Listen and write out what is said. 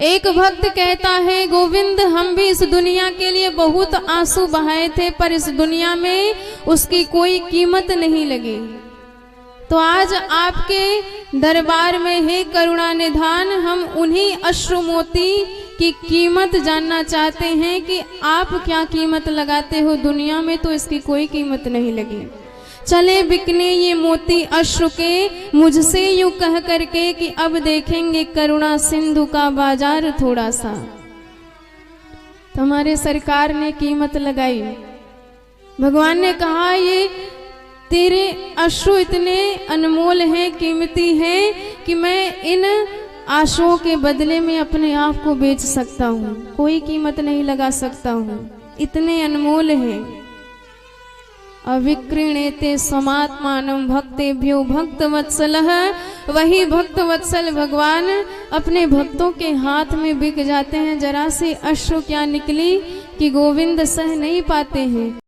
एक भक्त कहता है, गोविंद हम भी इस दुनिया के लिए बहुत आंसू बहाए थे, पर इस दुनिया में उसकी कोई कीमत नहीं लगी। तो आज आपके दरबार में है करुणा निधान, हम उन्हीं अश्रु मोती की कीमत जानना चाहते हैं कि आप क्या कीमत लगाते हो दुनिया में, तो इसकी कोई कीमत नहीं लगी। चले बिकने ये मोती अश्रु के मुझसे यूं कह करके कि अब देखेंगे करुणा सिंधु का बाजार थोड़ा सा। तो हमारे सरकार ने कीमत लगाई। भगवान ने कहा ये तेरे अश्रु इतने अनमोल हैं, कीमती हैं कि मैं इन आंसुओं के बदले में अपने आप को बेच सकता हूँ, कोई कीमत नहीं लगा सकता हूँ, इतने अनमोल हैं। अविक्रीणेते स्वमात्मानं भक्तेभ्यो भक्तवत्सलः, वही भक्तवत्सल भगवान अपने भक्तों के हाथ में बिक जाते हैं। जरा से अश्रु क्या निकली कि गोविंद सह नहीं पाते हैं।